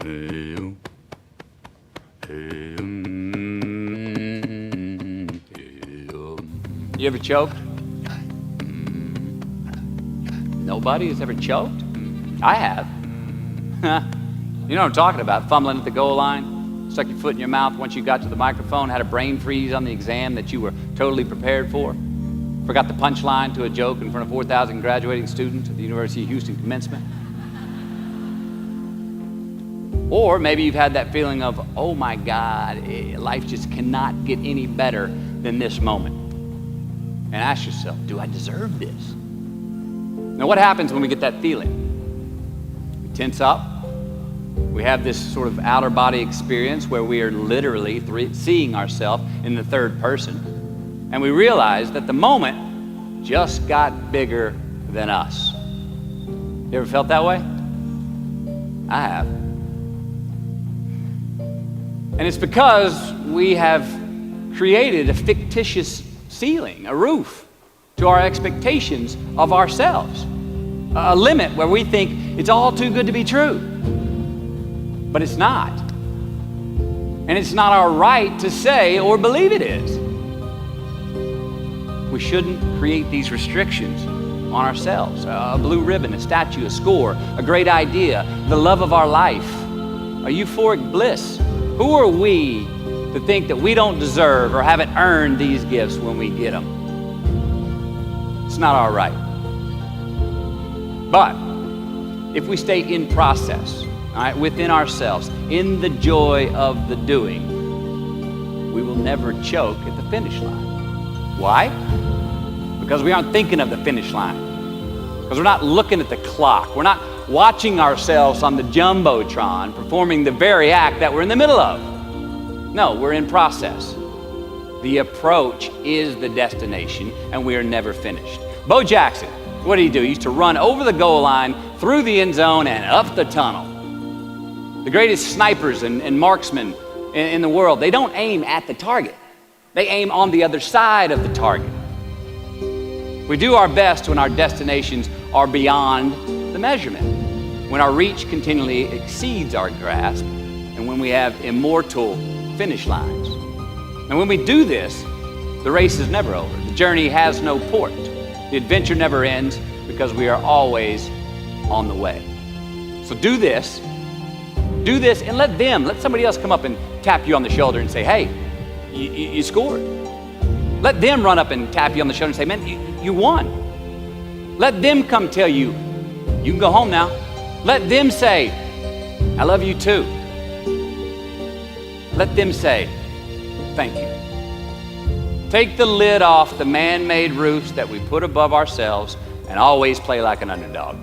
You ever choked? Nobody has ever choked? I have. You know what I'm talking about, fumbling at the goal line, stuck your foot in your mouth once you got to the microphone, had a brain freeze on the exam that you were totally prepared for, forgot the punchline to a joke in front of 4,000 graduating students at the University of Houston commencement. Or maybe you've had that feeling of, oh my God, life just cannot get any better than this moment. And ask yourself, do I deserve this? Now what happens when we get that feeling? We tense up. We have this sort of outer body experience where we are literally seeing ourselves in the third person. And we realize that the moment just got bigger than us. You ever felt that way? I have. And it's because we have created a fictitious ceiling, a roof to our expectations of ourselves, a limit where we think it's all too good to be true. But it's not. And it's not our right to say or believe it is. We shouldn't create these restrictions on ourselves. A blue ribbon, a statue, a score, a great idea, the love of our life, a euphoric bliss. Who are we to think that we don't deserve or haven't earned these gifts when we get them? It's not our right. But if we stay in process, all right, within ourselves, in the joy of the doing, we will never choke at the finish line. Why? Because we aren't thinking of the finish line. Because we're not looking at the clock. We're not watching ourselves on the Jumbotron performing the very act that we're in the middle of. No, we're in process. The approach is the destination, and we are never finished. Bo Jackson, what did he do? He used to run over the goal line, through the end zone, and up the tunnel. The greatest snipers and marksmen in the world, they don't aim at the target. They aim on the other side of the target. We do our best when our destinations are beyond the measurement, when our reach continually exceeds our grasp, and when we have immortal finish lines. And when we do this, the race is never over. The journey has no port. The adventure never ends because we are always on the way. So do this, and let somebody else come up and tap you on the shoulder and say, hey, you scored. Let them run up and tap you on the shoulder and say, man, you won. Let them come tell you, you can go home now. Let them say, I love you too. Let them say, thank you. Take the lid off the man-made roofs that we put above ourselves and always play like an underdog.